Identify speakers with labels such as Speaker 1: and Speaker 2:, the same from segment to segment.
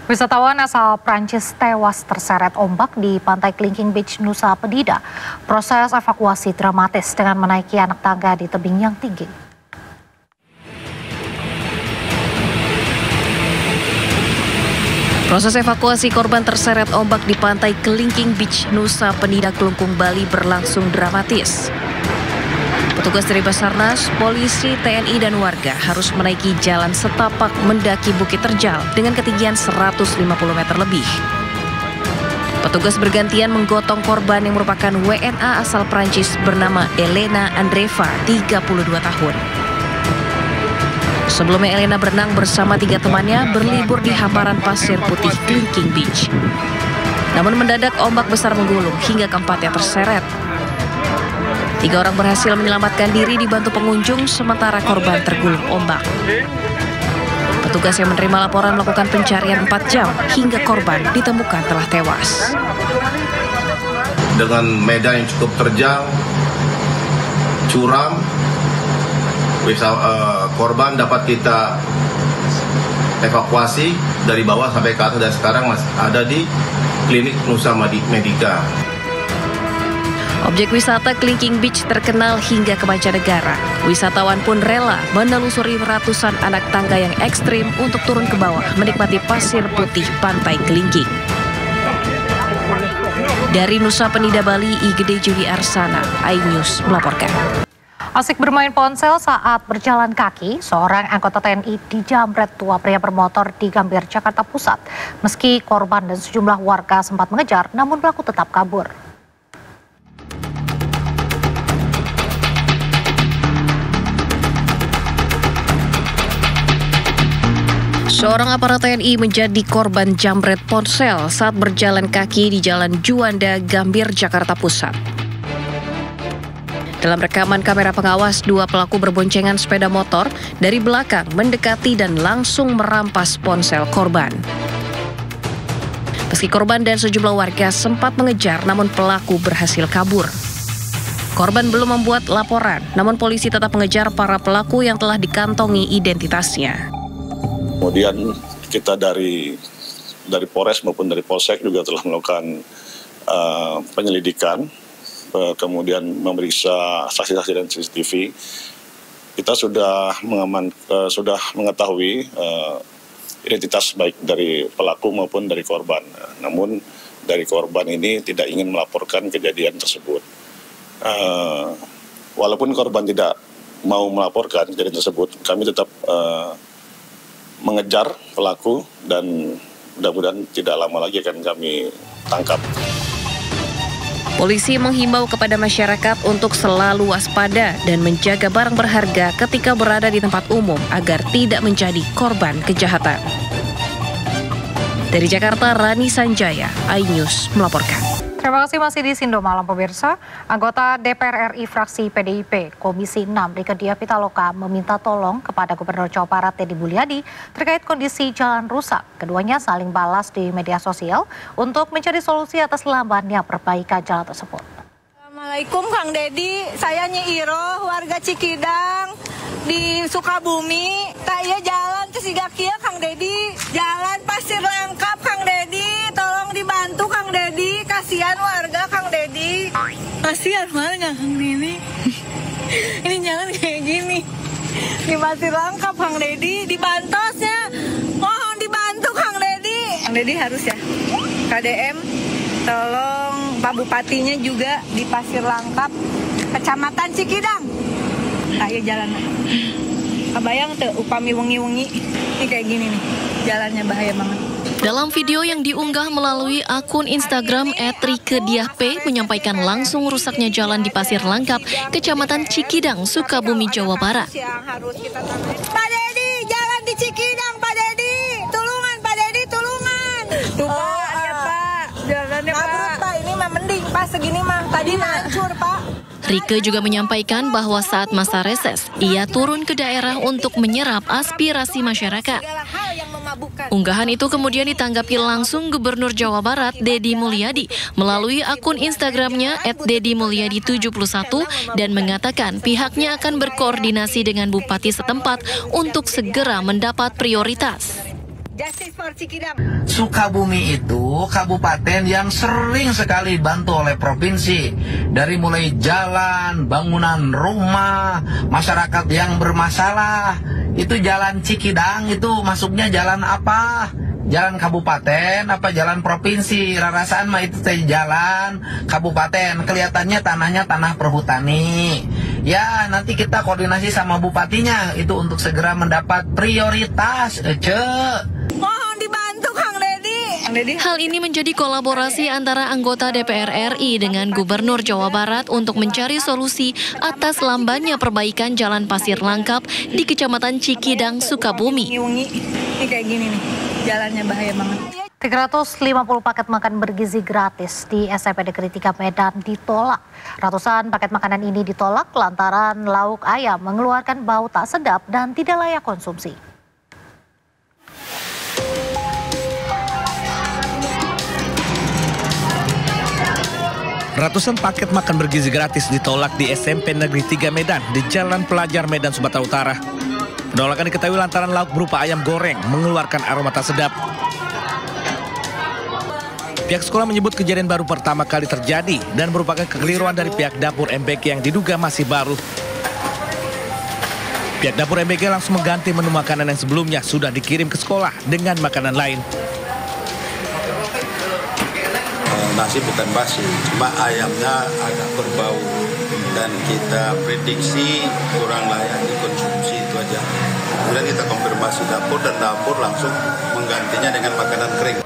Speaker 1: Wisatawan asal Prancis tewas terseret ombak di pantai Kelingking Beach, Nusa Penida. Proses evakuasi dramatis dengan menaiki anak tangga di tebing yang tinggi.
Speaker 2: Proses evakuasi korban terseret ombak di pantai Kelingking Beach, Nusa Penida, Kelungkung, Bali berlangsung dramatis. Petugas dari Basarnas, polisi, TNI, dan warga harus menaiki jalan setapak mendaki Bukit Terjal dengan ketinggian 150 meter lebih. Petugas bergantian menggotong korban yang merupakan WNA asal Prancis bernama Elena Andreva, 32 tahun. Sebelumnya Elena berenang bersama 3 temannya berlibur di hamparan pasir putih Kelingking Beach. Namun mendadak ombak besar menggulung hingga keempatnya terseret. 3 orang berhasil menyelamatkan diri dibantu pengunjung, sementara korban tergulung ombak. Petugas yang menerima laporan melakukan pencarian 4 jam hingga korban ditemukan telah tewas.
Speaker 3: Dengan medan yang cukup terjal, curam, korban dapat kita evakuasi dari bawah sampai ke atas dan sekarang masih ada di klinik Nusa Medika.
Speaker 2: Objek wisata Kelingking Beach terkenal hingga ke mancanegara. Wisatawan pun rela menelusuri ratusan anak tangga yang ekstrim untuk turun ke bawah menikmati pasir putih pantai Kelingking. Dari Nusa Penida, Bali, Igede Juni Arsana, iNews melaporkan.
Speaker 1: Asik bermain ponsel saat berjalan kaki, seorang anggota TNI dijamret 2 pria bermotor di Gambir, Jakarta Pusat. Meski korban dan sejumlah warga sempat mengejar, namun pelaku tetap kabur.
Speaker 2: Seorang aparat TNI menjadi korban jambret ponsel saat berjalan kaki di Jalan Juanda, Gambir, Jakarta Pusat. Dalam rekaman kamera pengawas, 2 pelaku berboncengan sepeda motor dari belakang mendekati dan langsung merampas ponsel korban. Meski korban dan sejumlah warga sempat mengejar, namun pelaku berhasil kabur. Korban belum membuat laporan, namun polisi tetap mengejar para pelaku yang telah dikantongi identitasnya.
Speaker 4: Kemudian kita dari Polres maupun dari Polsek juga telah melakukan penyelidikan, kemudian memeriksa saksi-saksi dan CCTV. Kita sudah mengetahui identitas baik dari pelaku maupun dari korban. Namun dari korban ini tidak ingin melaporkan kejadian tersebut. Walaupun korban tidak mau melaporkan kejadian tersebut, kami tetap mengejar pelaku dan mudah-mudahan tidak lama lagi akan kami tangkap.
Speaker 2: Polisi menghimbau kepada masyarakat untuk selalu waspada dan menjaga barang berharga ketika berada di tempat umum agar tidak menjadi korban kejahatan. Dari Jakarta, Rani Sanjaya, iNews melaporkan.
Speaker 1: Terima kasih masih di Sindo Malam pemirsa. Anggota DPR RI fraksi PDIP Komisi 6 Rieke Diah Pitaloka meminta tolong kepada Gubernur Jawa Barat Deddy Mulyadi terkait kondisi jalan rusak. Keduanya saling balas di media sosial untuk mencari solusi atas lambannya perbaikan jalan tersebut.
Speaker 5: Assalamualaikum Kang Deddy, saya Nyi Iroh, warga Cikidang di Sukabumi. Tak iya jalan ke Sigakia Kang Deddy, jalan pasir lengkap Kang Deddy, tolong dibantu Kang Deddy, kasihan warga Kang Deddy. Kasihan warga Kang Deddy. Ini jalan kayak gini, di pasir lengkap Kang Deddy, dibantosnya, mohon dibantu Kang Deddy. Kang Deddy harus ya, KDM, tolong Pak Bupatinya juga di Pasir Langkap, Kecamatan Cikidang. Kayak jalan. Kebayang tuh upami wengi-wengi. Ini kayak gini nih. Jalannya bahaya banget.
Speaker 6: Dalam video yang diunggah melalui akun Instagram @RiekeDiahP menyampaikan langsung rusaknya jalan di Pasir Langkap, Kecamatan Cikidang, Sukabumi, Jawa Barat.
Speaker 5: Pak Deddy, jalan di Cikidang, Pak Deddy. Tulungan, Pak Deddy, tulungan. Tuh Pak, lihat Pak. Jalannya Pak. Ini mah mending Pak, segini mah. Tadi hancur Pak.
Speaker 6: Rieke juga menyampaikan bahwa saat masa reses, ia turun ke daerah untuk menyerap aspirasi masyarakat. Unggahan itu kemudian ditanggapi langsung Gubernur Jawa Barat Deddy Mulyadi melalui akun Instagramnya @deddymulyadi71 dan mengatakan pihaknya akan berkoordinasi dengan bupati setempat untuk segera mendapat prioritas.
Speaker 5: Justice for Cikidang.
Speaker 7: Sukabumi itu kabupaten yang sering sekali dibantu oleh provinsi. Dari mulai jalan, bangunan rumah, masyarakat yang bermasalah. Itu jalan Cikidang itu masuknya jalan apa? Jalan kabupaten apa jalan provinsi? Rarasaan mah itu jalan kabupaten. Kelihatannya tanahnya tanah perhutani. Ya nanti kita koordinasi sama bupatinya itu untuk segera mendapat prioritas.
Speaker 5: Mohon dibantu Kang Dedi.
Speaker 6: Hal ini menjadi kolaborasi antara anggota DPR RI dengan Gubernur Jawa Barat untuk mencari solusi atas lambannya perbaikan Jalan Pasir Langkap di Kecamatan Cikidang, Sukabumi.
Speaker 5: Ini kayak gini nih, jalannya bahaya banget.
Speaker 1: 350 paket makan bergizi gratis di SMP Negeri 3 Medan ditolak. Ratusan paket makanan ini ditolak lantaran lauk ayam mengeluarkan bau tak sedap dan tidak layak konsumsi.
Speaker 8: Ratusan paket makan bergizi gratis ditolak di SMP Negeri 3 Medan di Jalan Pelajar Medan, Sumatera Utara. Penolakan diketahui lantaran lauk berupa ayam goreng mengeluarkan aroma tak sedap. Pihak sekolah menyebut kejadian baru pertama kali terjadi dan merupakan kekeliruan dari pihak dapur MBK yang diduga masih baru. Pihak dapur MBK langsung mengganti menu makanan yang sebelumnya sudah dikirim ke sekolah dengan makanan lain.
Speaker 9: Nasi bukan basi, cuma ayamnya agak berbau dan kita prediksi kurang layak dikonsumsi, itu aja. Kemudian kita konfirmasi dapur dan dapur langsung menggantinya dengan makanan kering.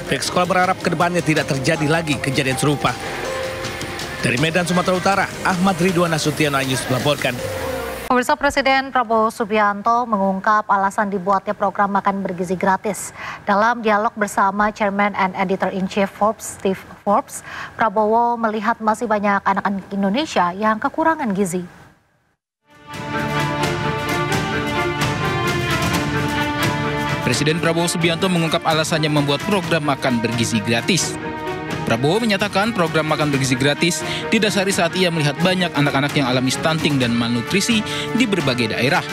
Speaker 8: Pihak sekolah berharap kedepannya tidak terjadi lagi kejadian serupa. Dari Medan, Sumatera Utara, Ahmad Ridwan Nasution News melaporkan.
Speaker 1: Pemirsa, Presiden Prabowo Subianto mengungkap alasan dibuatnya program makan bergizi gratis. Dalam dialog bersama Chairman and Editor-in-Chief Forbes, Steve Forbes, Prabowo melihat masih banyak anak-anak Indonesia yang kekurangan gizi.
Speaker 10: Presiden Prabowo Subianto mengungkap alasannya membuat program makan bergizi gratis. Prabowo menyatakan program makan bergizi gratis didasari saat ia melihat banyak anak-anak yang alami stunting dan malnutrisi di berbagai daerah.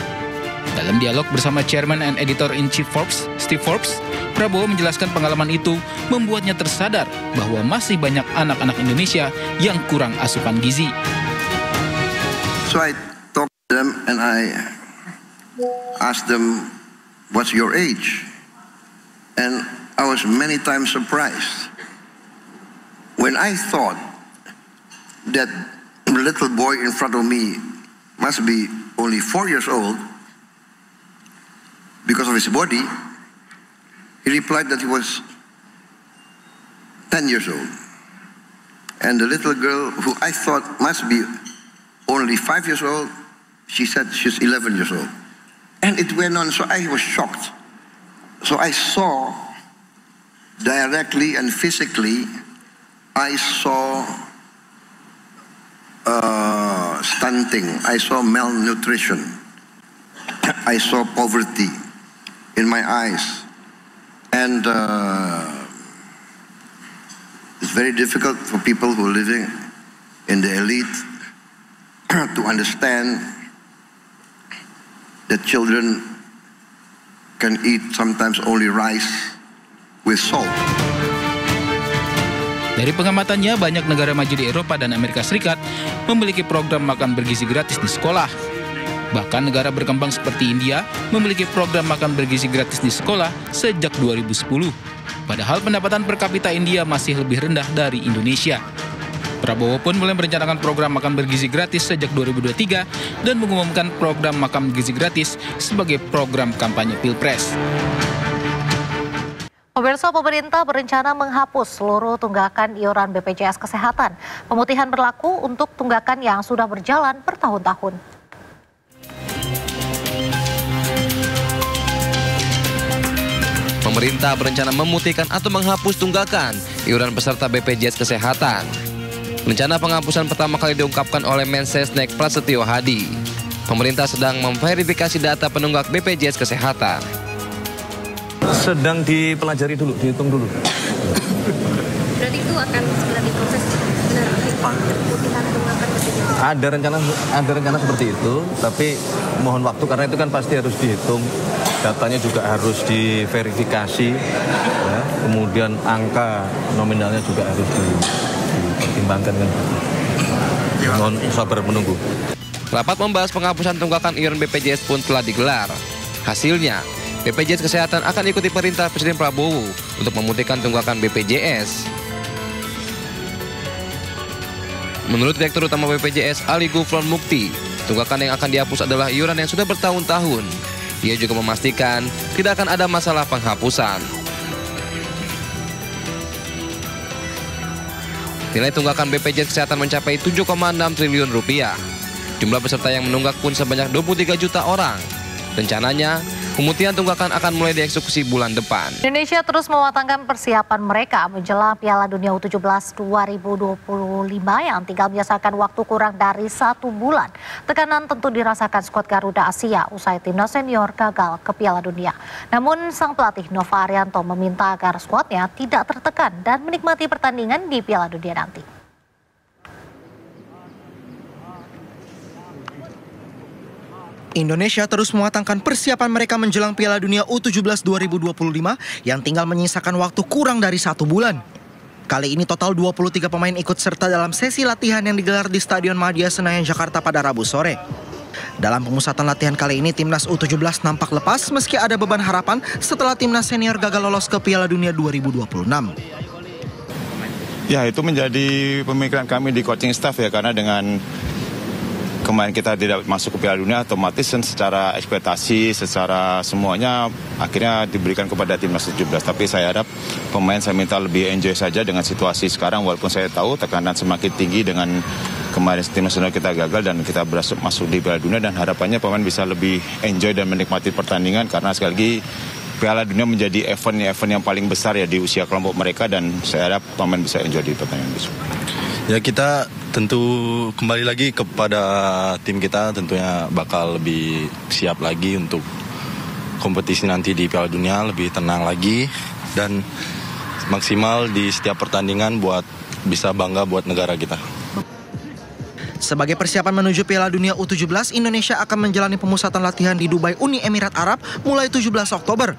Speaker 10: Dalam dialog bersama Chairman and Editor-in-Chief Forbes, Steve Forbes, Prabowo menjelaskan pengalaman itu membuatnya tersadar bahwa masih banyak anak-anak Indonesia yang kurang asupan gizi.
Speaker 9: So I talked to them and I asked them, "What's your age?" And I was many times surprised. When I thought that the little boy in front of me must be only 4 years old because of his body, he replied that he was 10 years old. And the little girl who I thought must be only 5 years old, she said she's 11 years old. And it went on, so I was shocked. So I saw directly and physically, I saw stunting, I saw malnutrition, I saw poverty in my eyes, and it's very difficult for people who are living in the elite to understand that children can eat sometimes only rice with salt.
Speaker 10: Dari pengamatannya, banyak negara maju di Eropa dan Amerika Serikat memiliki program makan bergizi gratis di sekolah. Bahkan negara berkembang seperti India memiliki program makan bergizi gratis di sekolah sejak 2010. Padahal pendapatan per kapita India masih lebih rendah dari Indonesia. Prabowo pun mulai merencanakan program makan bergizi gratis sejak 2023 dan mengumumkan program makan bergizi gratis sebagai program kampanye Pilpres.
Speaker 1: Pemirsa, pemerintah berencana menghapus seluruh tunggakan iuran BPJS Kesehatan. Pemutihan berlaku untuk tunggakan yang sudah berjalan bertahun-tahun.
Speaker 11: Pemerintah berencana memutihkan atau menghapus tunggakan iuran peserta BPJS Kesehatan. Rencana penghapusan pertama kali diungkapkan oleh Mensesnek Prasetyo Hadi. Pemerintah sedang memverifikasi data penunggak BPJS Kesehatan.
Speaker 12: Sedang dipelajari dulu, dihitung dulu.
Speaker 13: Berarti itu akan segera diproses pemutihan tunggakan BPJS?
Speaker 12: Ada rencana seperti itu, tapi mohon waktu karena itu kan pasti harus dihitung datanya juga harus diverifikasi, ya. Kemudian angka nominalnya juga harus dipertimbangkan kan. Mohon sabar menunggu.
Speaker 11: Rapat membahas penghapusan tunggakan iuran BPJS pun telah digelar. Hasilnya, BPJS Kesehatan akan ikuti perintah Presiden Prabowo untuk memutihkan tunggakan BPJS. Menurut Direktur Utama BPJS Ali Gufron Mukti, tunggakan yang akan dihapus adalah iuran yang sudah bertahun-tahun. Ia juga memastikan tidak akan ada masalah penghapusan. Nilai tunggakan BPJS Kesehatan mencapai 7,6 triliun rupiah. Jumlah peserta yang menunggak pun sebanyak 23 juta orang. Rencananya, pemutihan tunggakan akan mulai dieksekusi bulan depan.
Speaker 1: Indonesia terus mematangkan persiapan mereka menjelang Piala Dunia U17 2025 yang tinggal menyisakan waktu kurang dari 1 bulan. Tekanan tentu dirasakan skuad Garuda Asia usai timnas senior gagal ke Piala Dunia. Namun sang pelatih Nova Arianto meminta agar skuadnya tidak tertekan dan menikmati pertandingan di Piala Dunia nanti.
Speaker 14: Indonesia terus mematangkan persiapan mereka menjelang Piala Dunia U17 2025 yang tinggal menyisakan waktu kurang dari 1 bulan. Kali ini total 23 pemain ikut serta dalam sesi latihan yang digelar di Stadion Madia Senayan, Jakarta pada Rabu sore. Dalam pemusatan latihan kali ini, timnas U17 nampak lepas meski ada beban harapan setelah timnas senior gagal lolos ke Piala Dunia 2026.
Speaker 15: Ya, itu menjadi pemikiran kami di coaching staff ya, karena dengan kemarin kita tidak masuk ke Piala Dunia, otomatis secara ekspektasi, secara semuanya akhirnya diberikan kepada timnas 17. Tapi saya harap pemain saya minta lebih enjoy saja dengan situasi sekarang, walaupun saya tahu tekanan semakin tinggi dengan kemarin timnas kita gagal dan kita berhasil masuk di Piala Dunia, dan harapannya pemain bisa lebih enjoy dan menikmati pertandingan, karena sekali lagi Piala Dunia menjadi event yang paling besar ya di usia kelompok mereka, dan saya harap pemain bisa enjoy di pertandingan besok.
Speaker 16: Ya, kita tentu kembali lagi kepada tim kita, tentunya bakal lebih siap lagi untuk kompetisi nanti di Piala Dunia, lebih tenang lagi dan maksimal di setiap pertandingan buat bisa bangga buat negara kita.
Speaker 14: Sebagai persiapan menuju Piala Dunia U17, Indonesia akan menjalani pemusatan latihan di Dubai, Uni Emirat Arab mulai 17 Oktober.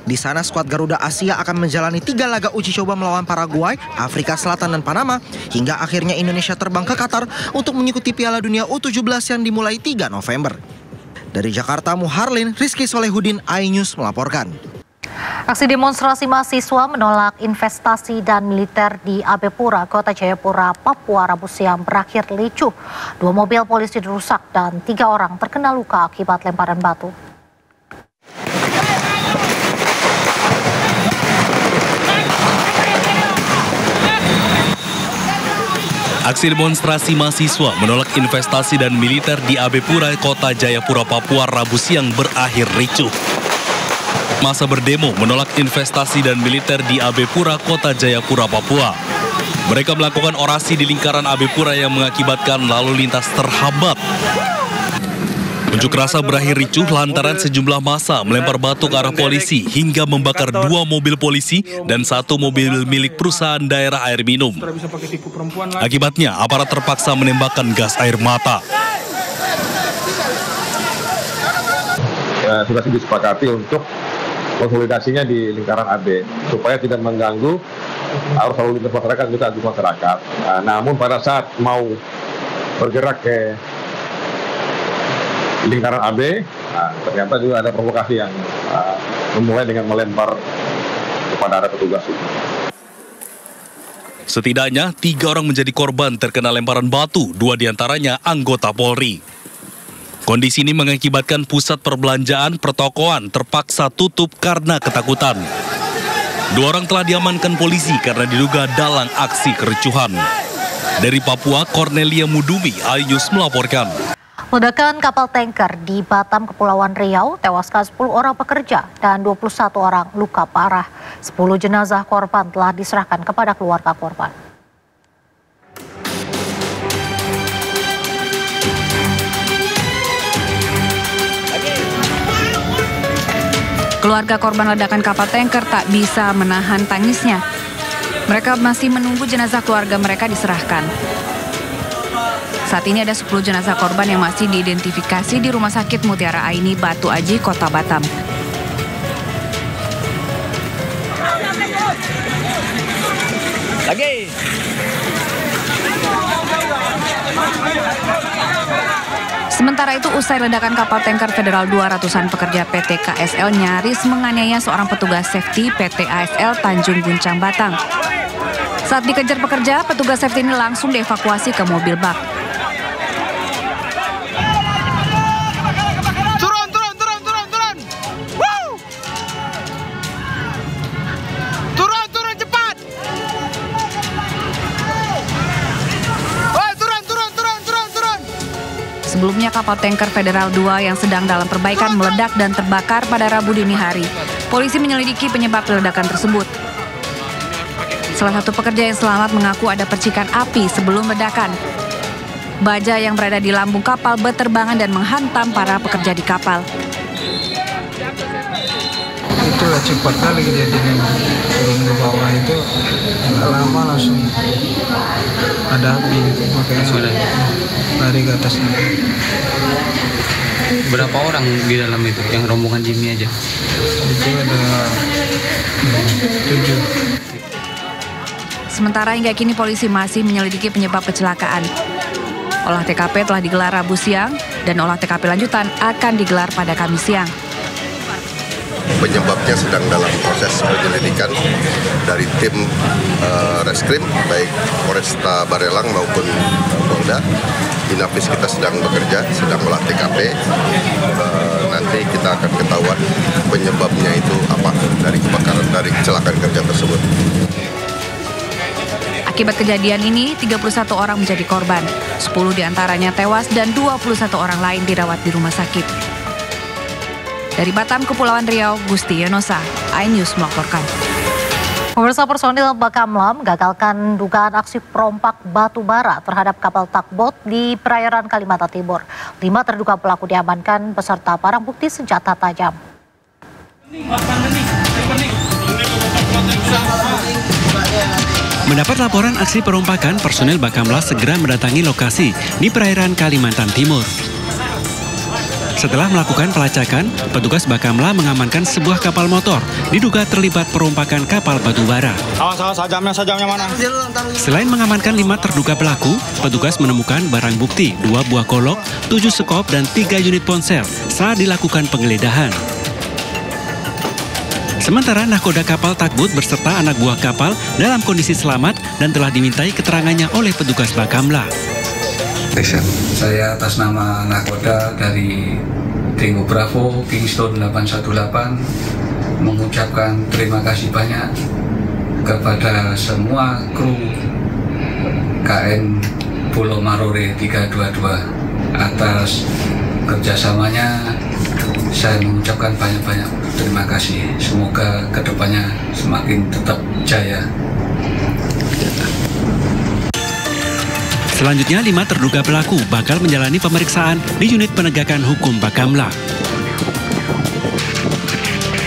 Speaker 14: Di sana skuad Garuda Asia akan menjalani 3 laga uji coba melawan Paraguay, Afrika Selatan dan Panama, hingga akhirnya Indonesia terbang ke Qatar untuk mengikuti Piala Dunia U17 yang dimulai 3 November. Dari Jakarta, Muharlin, Rizky Solehudin, iNews melaporkan.
Speaker 1: Aksi demonstrasi mahasiswa menolak investasi dan militer di AB Pura, Kota Jayapura, Papua Rabu siang berakhir ricuh. 2 mobil polisi dirusak dan 3 orang terkena luka akibat lemparan batu.
Speaker 17: Aksi demonstrasi mahasiswa menolak investasi dan militer di AB Pura, Kota Jayapura, Papua Rabu siang berakhir ricuh. Masa berdemo menolak investasi dan militer di AB Pura, Kota Jayapura, Papua. Mereka melakukan orasi di lingkaran AB Pura yang mengakibatkan lalu lintas terhambat. Unjuk rasa berakhir ricuh lantaran sejumlah massa melempar batu ke arah polisi hingga membakar 2 mobil polisi dan 1 mobil milik perusahaan daerah air minum. Akibatnya, aparat terpaksa menembakkan gas air mata.
Speaker 18: Ya, sudah disepakati untuk konsolidasinya di lingkaran AB supaya tidak mengganggu arus lalu lintas masyarakat, juga aktif masyarakat. Namun pada saat mau bergerak ke lingkaran AB, ternyata juga ada provokasi yang memulai dengan melempar kepada petugas itu.
Speaker 17: Setidaknya 3 orang menjadi korban terkena lemparan batu, 2 diantaranya anggota Polri. Kondisi ini mengakibatkan pusat perbelanjaan pertokoan terpaksa tutup karena ketakutan. 2 orang telah diamankan polisi karena diduga dalang aksi kericuhan. Dari Papua, Cornelia Mudumi, iNews melaporkan.
Speaker 1: Ledakan kapal tanker di Batam, Kepulauan Riau tewaskan 10 orang pekerja dan 21 orang luka parah. 10 jenazah korban telah diserahkan kepada keluarga korban.
Speaker 19: Keluarga korban ledakan kapal tanker tak bisa menahan tangisnya. Mereka masih menunggu jenazah keluarga mereka diserahkan. Saat ini ada 10 jenazah korban yang masih diidentifikasi di Rumah Sakit Mutiara Aini, Batu Aji, Kota Batam.
Speaker 8: Lagi.
Speaker 19: Sementara itu, usai ledakan kapal tanker Federal 200-an pekerja PT KSL nyaris menganiaya seorang petugas safety PT ASL Tanjung Guncang Batang. Saat dikejar pekerja, petugas safety ini langsung dievakuasi ke mobil bak.
Speaker 20: Turun! Woo! Turun cepat! Turun!
Speaker 19: Sebelumnya kapal tanker Federal 2 yang sedang dalam perbaikan meledak dan terbakar pada Rabu dini hari. Polisi menyelidiki penyebab ledakan tersebut. Salah satu pekerja yang selamat mengaku ada percikan api sebelum ledakan. Baja yang berada di lambung kapal berterbangan dan menghantam para pekerja di kapal.
Speaker 21: Itulah cepat kali kejadiannya, turun ke bawah itu nggak lama langsung ada api gitu, makanya lari ke atasnya.
Speaker 22: Berapa orang di dalam itu, yang rombongan Jimmy aja?
Speaker 21: Itu ada 7.
Speaker 19: Sementara hingga kini polisi masih menyelidiki penyebab kecelakaan. Olah TKP telah digelar Rabu siang dan olah TKP lanjutan akan digelar pada Kamis siang.
Speaker 23: Penyebabnya sedang dalam proses penyelidikan dari tim reskrim, baik Polresta Barelang maupun Polda. Inafis kita sedang bekerja, sedang olah TKP. Nanti kita akan ketahuan penyebabnya itu apa dari kebakaran, dari kecelakaan kerja tersebut.
Speaker 19: Akibat kejadian ini, 31 orang menjadi korban, 10 diantaranya tewas dan 21 orang lain dirawat di rumah sakit. Dari Batam, Kepulauan Riau, Gusti Yonosa, iNews melaporkan.
Speaker 1: Pemirsa, personil Bakamla menggagalkan dugaan aksi perompak batu bara terhadap kapal tugboat di perairan Kalimantan Timur. 5 terduga pelaku diamankan beserta barang bukti senjata tajam.
Speaker 24: Mendapat laporan aksi perompakan, personel Bakamla segera mendatangi lokasi di perairan Kalimantan Timur. Setelah melakukan pelacakan, petugas Bakamla mengamankan sebuah kapal motor diduga terlibat perompakan kapal batubara.
Speaker 20: Awas, sajamnya mana?
Speaker 24: Selain mengamankan 5 terduga pelaku, petugas menemukan barang bukti 2 buah golok, 7 skop, dan 3 unit ponsel saat dilakukan penggeledahan. Sementara nahkoda kapal tugboat beserta anak buah kapal dalam kondisi selamat dan telah dimintai keterangannya oleh petugas Bakamla.
Speaker 21: Saya atas nama nahkoda dari Tango Bravo Kingston 818 mengucapkan terima kasih banyak kepada semua kru KN Pulau Marore 322 atas kerjasamanya. Saya mengucapkan banyak-banyak terima kasih. Semoga kedepannya semakin tetap jaya.
Speaker 24: Selanjutnya, 5 terduga pelaku bakal menjalani pemeriksaan di unit penegakan hukum Bakamla.